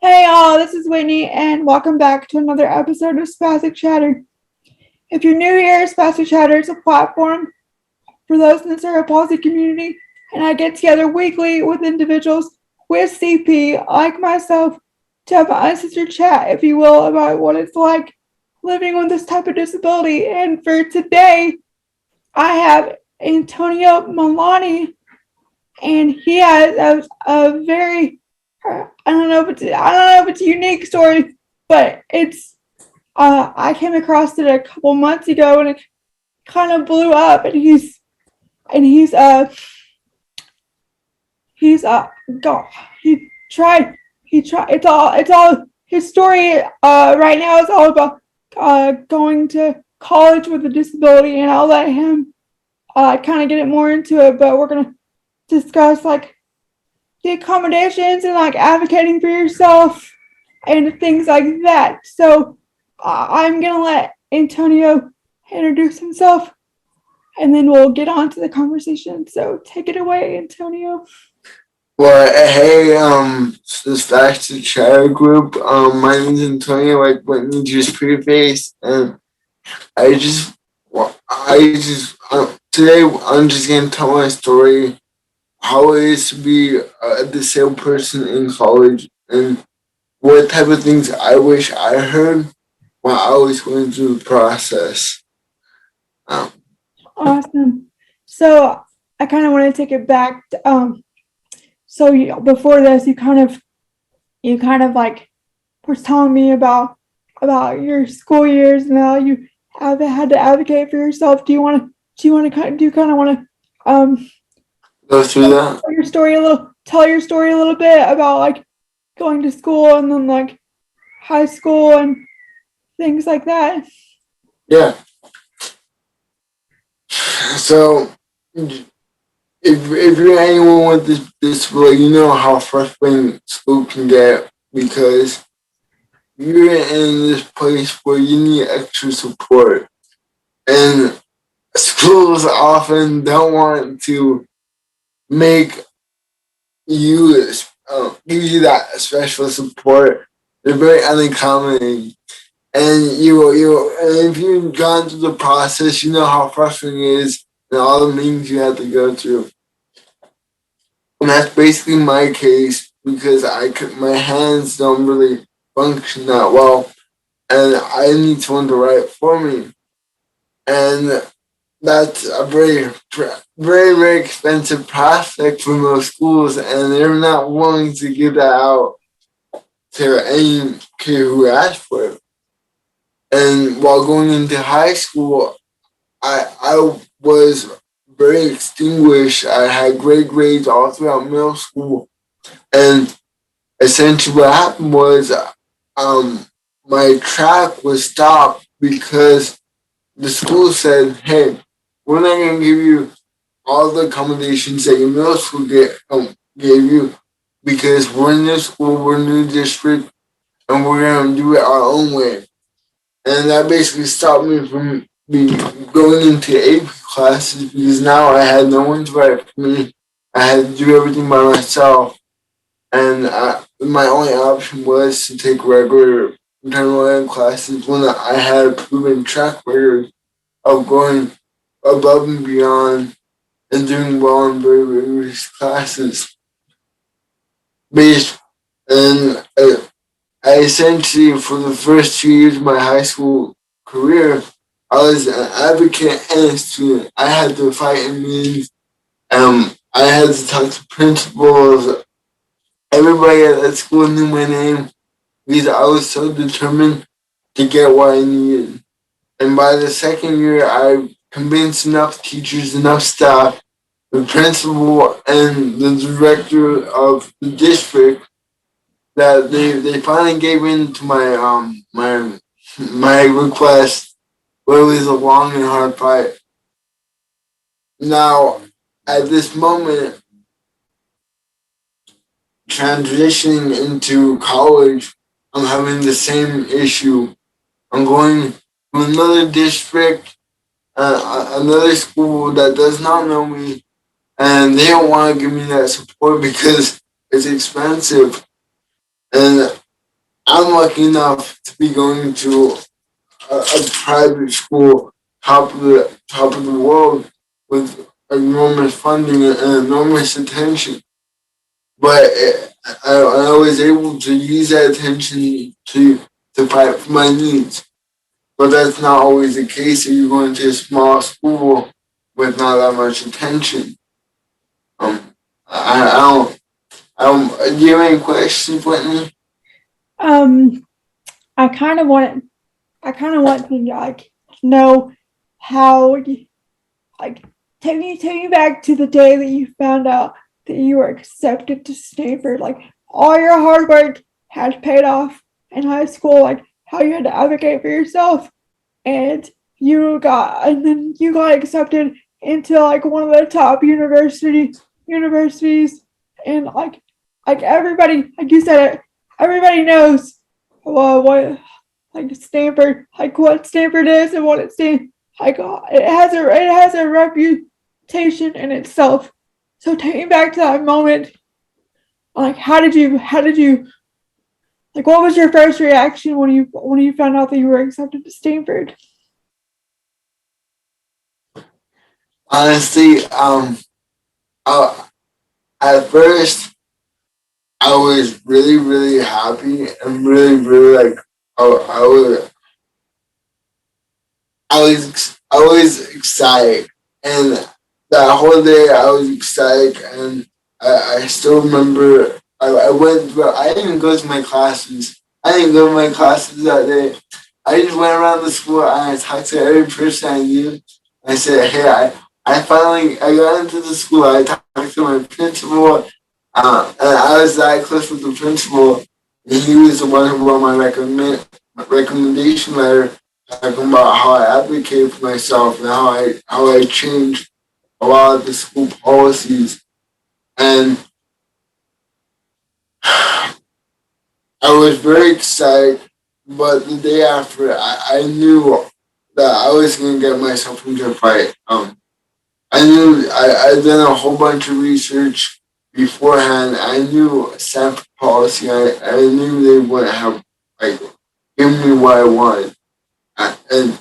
Hey all, this is Whitney, and welcome back to another episode of Spastic Chatter. If you're new here, Spastic Chatter is a platform for those in the Cerebral Palsy community, and I get together weekly with individuals with CP, like myself, to have an uncensored chat, if you will, about what it's like living with this type of disability. And for today, I have Antonio Milane, and he has a very I don't know if it's a unique story, but it's I came across it a couple months ago and it kind of blew up, and he's God, he tried it's all his story right now is all about going to college with a disability, and I'll let him kind of get it more into it, but we're gonna discuss like the accommodations and like advocating for yourself and things like that. So I'm gonna let Antonio introduce himself, and then we'll get on to the conversation. So take it away, Antonio. Well, hey, the Spastic Chatter group. My name's Antonio, like Whitney just prefaced, and today I'm just gonna tell my story, how it is to be a disabled person in college, and what type of things I wish I heard while I was going through the process. Um, Awesome. So I kind of want to take it back. So before this, you kind of like was telling me about your school years and how you have had to advocate for yourself. Do you want to kind of want to Go through that. tell your story a little bit about like going to school and then like high school and things like that? Yeah. So, if you're anyone with this disability, you know how frustrating school can get because you're in this place where you need extra support, and schools often don't want to make you give you that special support. They're very unaccommodating, and and if you've gone through the process, you know how frustrating it is and all the meetings you have to go through. And that's basically my case because my hands don't really function that well, and I need someone to write for me. And that's a very expensive prospect for most schools, and they're not willing to give that out to any kid who asks for it. And while going into high school, I was very extinguished. I had great grades all throughout middle school, and essentially what happened was, my track was stopped because the school said, "Hey, we're not going to give you all the accommodations that your middle school gave you because we're new school, we're new district, and we're going to do it our own way." And that basically stopped me from going into AP classes because now I had no one to write for me. I had to do everything by myself, and my only option was to take regular general ed classes when I had a proven track record of going above and beyond and doing well in very rigorous classes. Based and I essentially, for the first 2 years of my high school career, I was an advocate and a student. I had to fight in meetings. I had to talk to principals. Everybody at that school knew my name because I was so determined to get what I needed. And by the second year, I convinced enough teachers, enough staff, the principal, and the director of the district that they finally gave in to my request, but it was a long and hard fight. Now, at this moment, transitioning into college, I'm having the same issue. I'm going to another district, another school that does not know me, and they don't want to give me that support because it's expensive. And I'm lucky enough to be going to a private school, top of the world, with enormous funding and enormous attention. But I was able to use that attention to fight for my needs. But that's not always the case if you're going to a small school with not that much attention. I don't. Do you have any questions, Whitney? Um, I kind of want to like know how like take me back to the day that you found out that you were accepted to Stanford. Like all your hard work had paid off in high school. Like how you had to advocate for yourself, and then you got accepted into like one of the top universities, and like everybody, like you said, everybody knows what like Stanford, like what Stanford is and what it stands. Like it has a reputation in itself. So take me back to that moment. Like how did you like what was your first reaction when you found out that you were accepted to Stanford? Honestly, at first I was really, really happy and really, really like I was I was excited, and that whole day I was excited, and I still remember I went, but I didn't go to my classes. I didn't go to my classes that day. I just went around the school and I talked to every person I knew. I said, "Hey, I finally I got into the school. I talked to my principal, and I was that close with the principal, and he was the one who wrote my recommendation letter, talking about how I advocate for myself and how I changed a lot of the school policies. And I was very excited, but the day after, I knew that I was going to get myself into a fight. I knew I'd done a whole bunch of research beforehand. I knew Spastic Policy. I knew they wouldn't have like given me what I wanted. And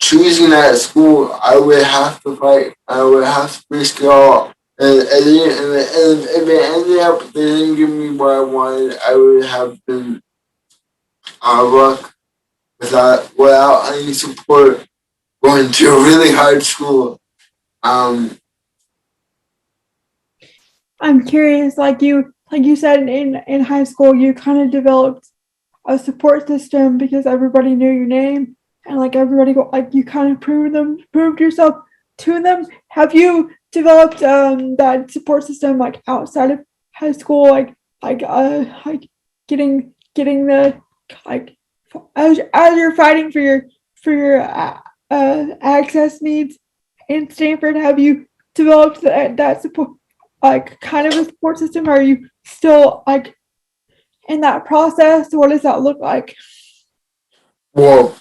choosing that school, I would have to fight. I would have to risk it all. And if it ended up they didn't give me what I wanted, I would have been out of luck without any support going to a really hard school. I'm curious, like you said in high school, you kind of developed a support system because everybody knew your name and like everybody like you kind of proved yourself to them. Have you developed that support system like outside of high school, like getting the like as you're fighting for your access needs in Stanford? Have you developed that support, like kind of a support system? Are you still like in that process? What does that look like? Well,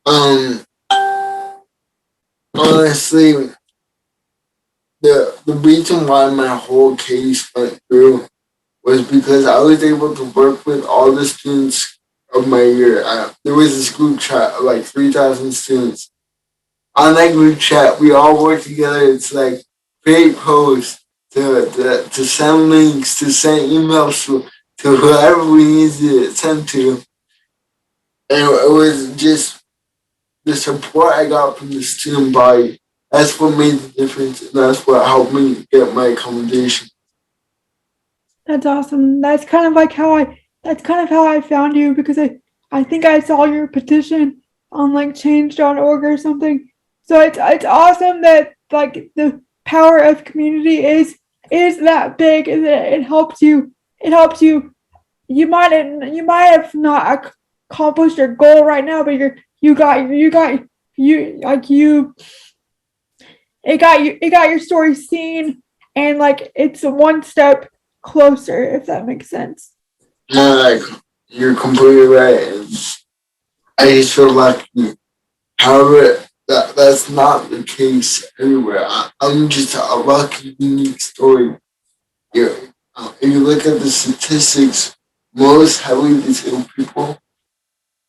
um, honestly, the reason why my whole case went through was because I was able to work with all the students of my year. There was this group chat of like 3,000 students. On that group chat, we all work together. It's like create posts, to send links, to send emails to whoever we need to send to. And it was just the support I got from the student body. That's what made the difference, and that's what helped me get my accommodation. That's awesome. That's kind of how I found you because I think I saw your petition on like change.org or something. So it's awesome that like the power of community is that big and that it helps you. You might have not accomplished your goal right now, but you got you like you it got your story seen, and like it's one step closer, if that makes sense. No, like, you're completely right. And I just feel lucky. However, that's not the case everywhere. I'm just a lucky, unique story. Yeah. If you look at the statistics, most heavily disabled people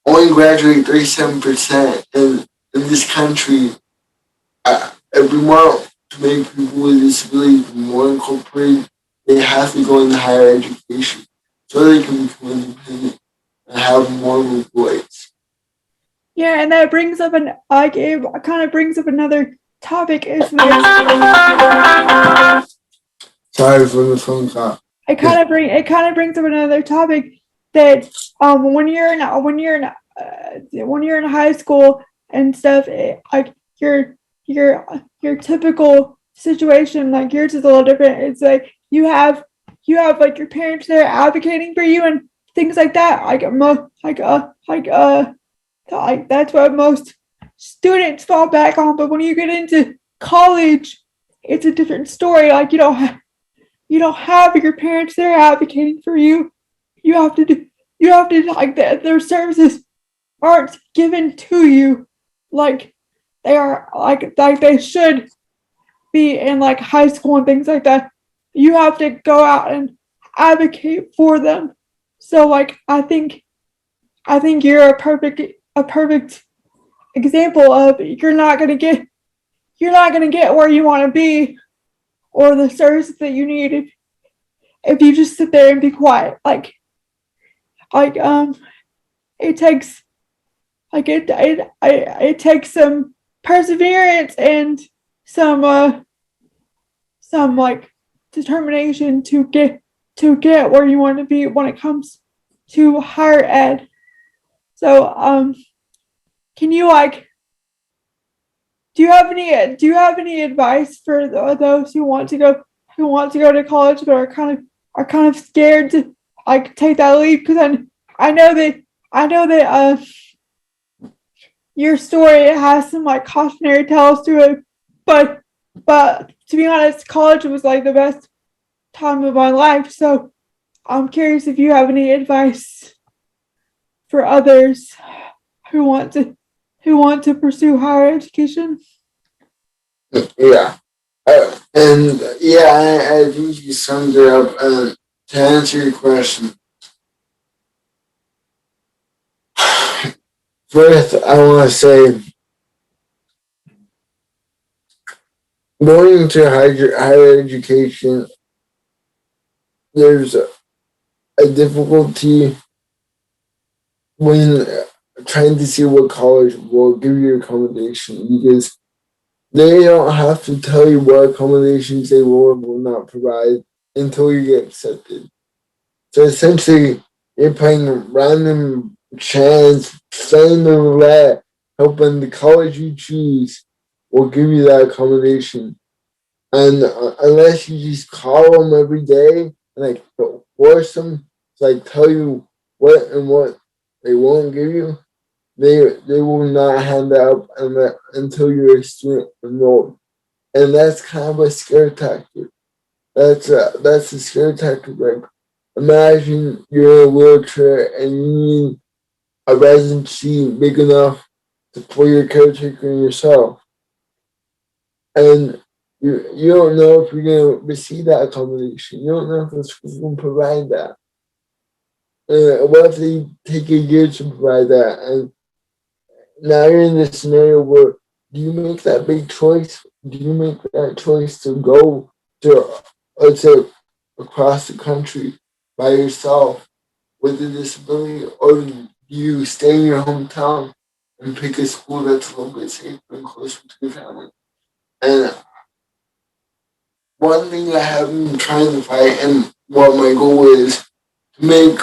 only graduate 37%. And in this country, if we want to make people with disabilities more incorporated, they have to go into higher education so they can become independent and have more of a voice. Yeah, and that brings up it kind of brings up another topic. Is there? Sorry for the phone call. It kind of brings up another topic that when you're in high school and stuff, like your typical situation, like yours is a little different. It's like you have like your parents there advocating for you and things like that. Like that's what most students fall back on. But when you get into college, it's a different story. Like you don't have your parents there advocating for you. You have to like that. Their services aren't given to you like they are like they should be in like high school and things like that. You have to go out and advocate for them. So like I think you're a perfect example of you're not gonna get where you want to be or the services that you need if you just sit there and be quiet. It takes it takes some perseverance and some like determination to get where you want to be when it comes to higher ed. So can you do you have any advice for those who want to go to college but are kind of scared to like take that leap? Because I know that your story has some like cautionary tales to it, but to be honest, college was like the best time of my life. So I'm curious if you have any advice for others who want to pursue higher education. Yeah. I think you summed it up. To answer your question, first, I want to say going to higher education, there's a difficulty when trying to see what college will give you accommodation, because they don't have to tell you what accommodations they will or will not provide until you get accepted. So essentially, you're playing random chance, playing the roulette, hoping the college you choose will give you that accommodation. And unless you just call them every day and like force them to like tell you what and what they won't give you, they will not hand out until you're a student enrolled. And that's kind of a scare tactic. That's a scare tactic. Like, imagine you're in a wheelchair and you need a residency big enough for your caretaker and yourself, and you don't know if you're gonna receive that accommodation. You don't know if the school's gonna provide that. What if they take a year to provide that? And now you're in this scenario where, do you make that big choice? Do you make that choice to go to, let's say, across the country by yourself with a disability, or do you stay in your hometown and pick a school that's a little bit safer and closer to your family? And one thing I have been trying to fight, and what my goal is, to make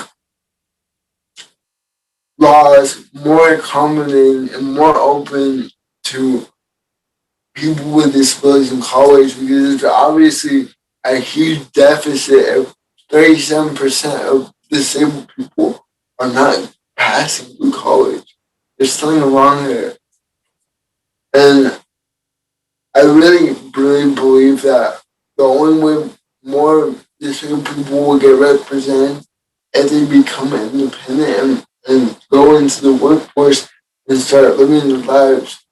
laws more accommodating and more open to people with disabilities in college, because there's obviously a huge deficit of 37% of disabled people are not passing through college. There's something wrong there. And I really believe that the only way more disabled people will get represented if they become independent and go into the workforce and start living their lives.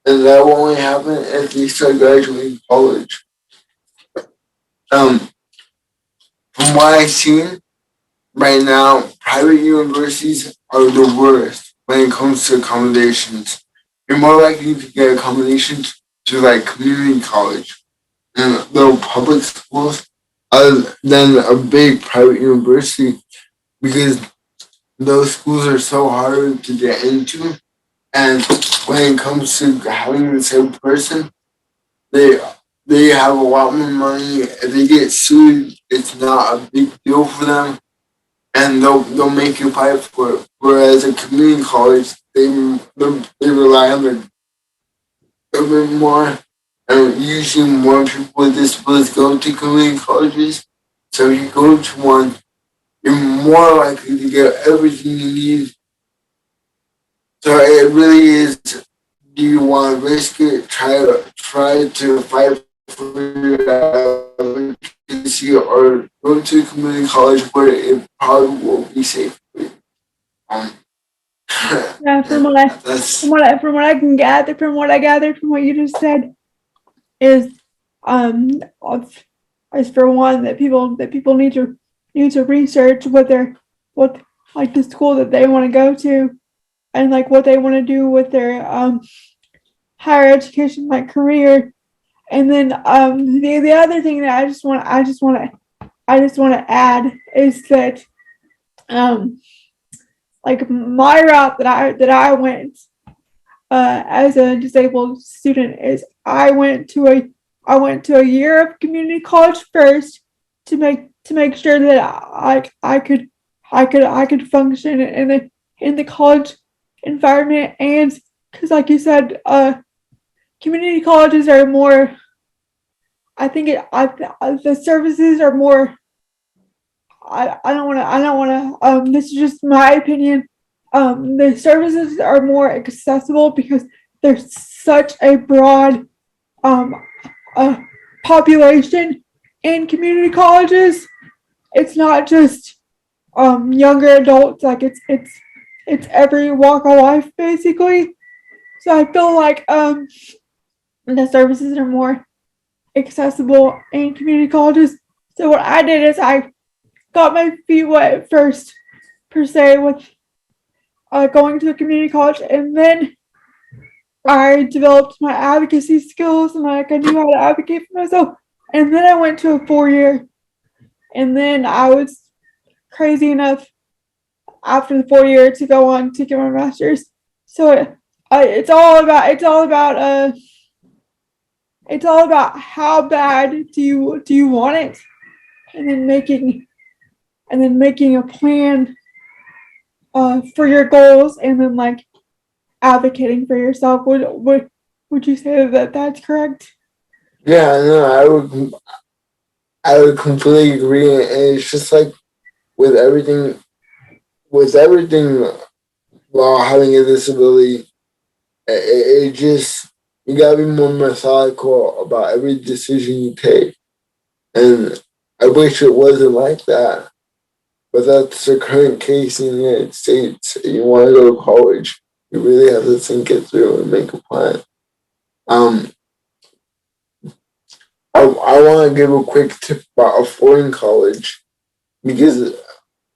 And that will only happen if they start graduating college. From what I've seen, right now, private universities are the worst when it comes to accommodations. You're more likely to get accommodations to like community college and the public schools other than a big private university because those schools are so hard to get into. And when it comes to having the same person, they they have a lot more money. If they get sued, it's not a big deal for them, and they'll make you fight for it. Whereas a community college, they rely on their government more, and usually more people with disabilities go to community colleges. So if you go to one, you're more likely to get everything you need. So it really is. Do you want to risk it? Try to fight for your advocacy, or go to community college where it probably will be safe for you. Um, Yeah, that's from what I can gather, from what I gathered from what you just said, is um is for one that people need to research what like the school that they want to go to, and like what they want to do with their higher education like career. And then the other thing that I just want to add is that um like my route that I went as a disabled student is I went to a year of community college first to make sure that I could function in the college environment. And because like you said, community colleges are more, I think the services are more, I don't want to this is just my opinion. The services are more accessible because there's such a broad um uh, population in community colleges. It's not just younger adults, like it's every walk of life basically. So I feel like the services are more accessible in community colleges. So what I did is I got my feet wet first, per se, with going to a community college, and then I developed my advocacy skills and like I knew how to advocate for myself. And then I went to a 4 year, and then I was crazy enough after the 4 year to go on to get my master's. So it's all about how bad do you want it, and then making a plan for your goals, and then like advocating for yourself. Would you say that that's correct? yeah, no, I would completely agree, and it's just like with everything, with everything while having a disability, it just you gotta be more methodical about every decision you take, and I wish it wasn't like that. But that's the current case in the United States. You want to go to college, you really have to think it through and make a plan. Um, I want to give a quick tip about a foreign college because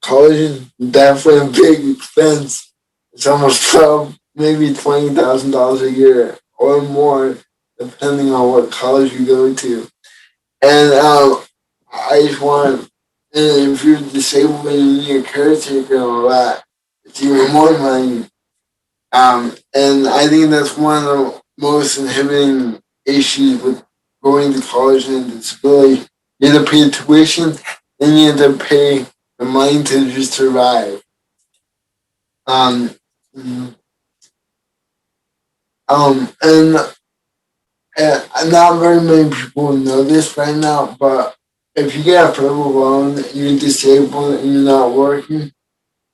college is definitely a big expense. It's almost maybe $20,000 a year or more, depending on what college you go to. And I just want, and if you're disabled and you need a caretaker and all that, it's even more money. And I think that's one of the most inhibiting issues with going to college and disability. You have to pay tuition, then you have to pay the money to just survive. Um, and not very many people know this right now, but if you get a federal loan, you're disabled and you're not working,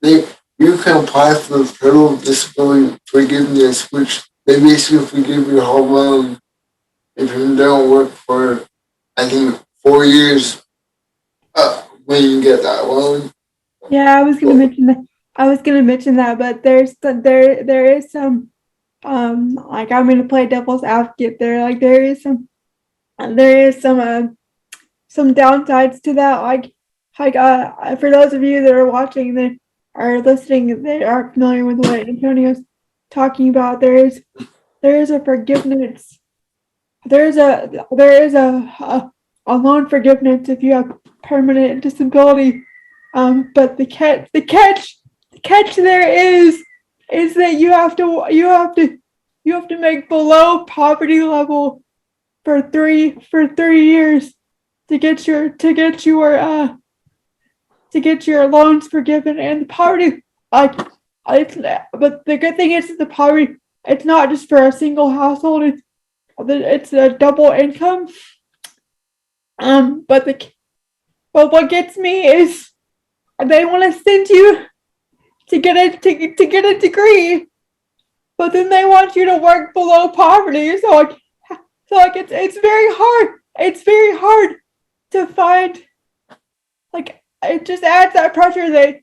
they you can apply for the federal disability forgiveness, which they basically forgive your whole loan if you don't work for, I think, 4 years when you get that loan. Yeah, I was gonna mention that. But there is some like I'm gonna play devil's advocate there. Like there is some downsides to that. Like like for those of you that are watching that are listening that are familiar with what Antonio's talking about, there is a forgiveness. There is a loan forgiveness if you have permanent disability. But the catch there is that you have to make below poverty level for 3 years to get your loans forgiven, and the poverty, like but the good thing is the poverty, it's not just for a single household, it's a double income. But what gets me is they want to send you to get a degree, but then they want you to work below poverty. So it's very hard. It's very hard to find, like, it just adds that pressure that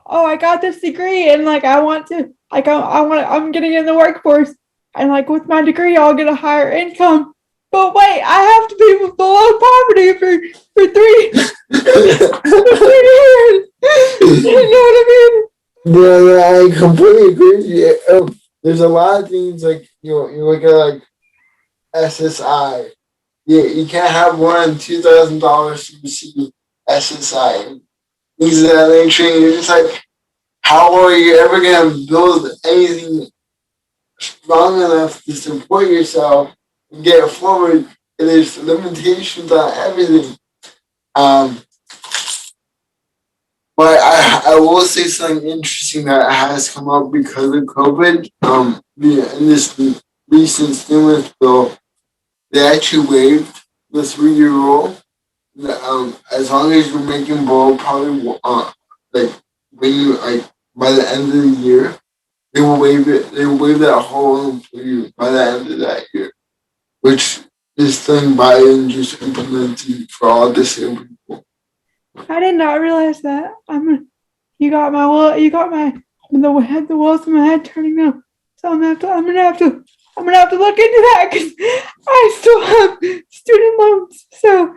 oh, I got this degree and like I want to, like I'm getting in the workforce, and like with my degree I'll get a higher income. But wait, I have to be below poverty for three for 3 years. You know what I mean? Yeah, I completely agree with you. There's a lot of things like you look at like SSI. Yeah, you can't have more than $2,000 to receive SSI. Things of that nature. And you're just like, how are you ever gonna build anything strong enough to support yourself and get forward? And there's limitations on everything. Um, but I will say something interesting that has come up because of COVID. In this recent stimulus bill, they actually waived the 3-year rule. As long as you're making below probably like when you like by the end of the year, they will waive it. They will waive that whole loan for you by the end of that year, which this thing Biden just implemented for all disabled people. I did not realize that. You got the wheels in my head turning now. So I'm gonna have to look into that because I still have student loans. So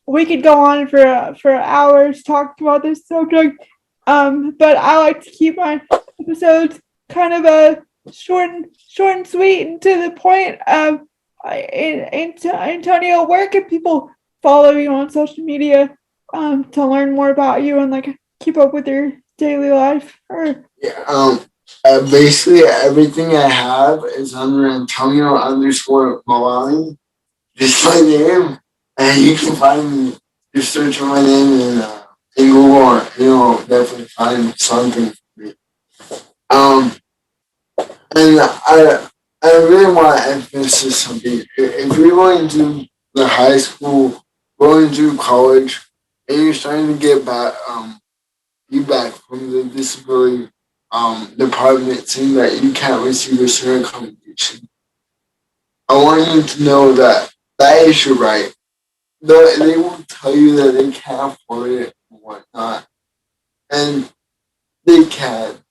we could go on for hours talking about this subject. But I like to keep my episodes kind of short and sweet and to the point. Antonio, where can people follow you on social media to learn more about you and like keep up with your daily life? Yeah, basically everything I have is under Antonio_Milane. Just my name, and you can find me. Just search for my name in Google, and you'll definitely find something for me. Um, and I really want to emphasize something. If you're going to the high school, going to college, and you're starting to get feedback from the disability department saying that you can't receive a certain accommodation, I want you to know that that is your right. They will tell you that they can't afford it and whatnot, and they can.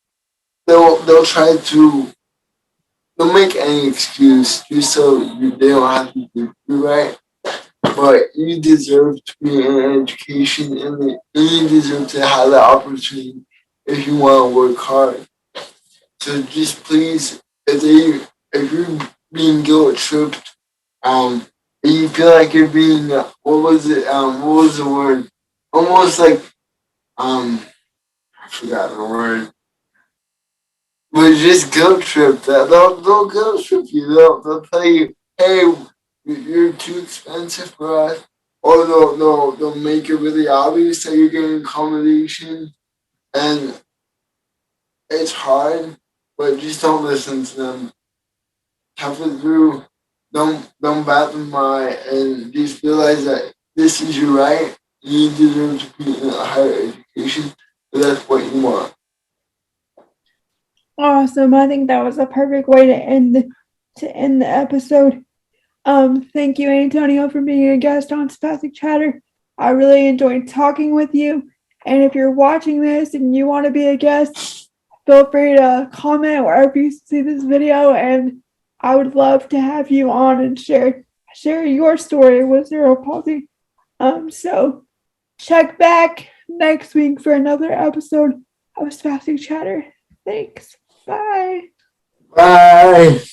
They'll try to. They'll make any excuse just so they don't have to do you right. But you deserve to be in an education, and you deserve to have the opportunity if you want to work hard. So just please, if you're being guilt tripped, and you feel like you're being what was it? What was the word? Almost like I forgot the word. But just guilt trip. They'll guilt trip you. They'll tell you, hey, you're too expensive for us, or they'll make it really obvious that you're getting accommodation, and it's hard, but just don't listen to them. Tough it through. Don't bat them eye, and just realize that this is your right. You deserve to be in a higher education, so that's what you want. Awesome. I think that was a perfect way to end the episode. Thank you, Antonio, for being a guest on Spastic Chatter. I really enjoyed talking with you. And if you're watching this and you want to be a guest, feel free to comment wherever you see this video, and I would love to have you on and share share your story with cerebral palsy. So check back next week for another episode of Spastic Chatter. Thanks. Bye. Bye.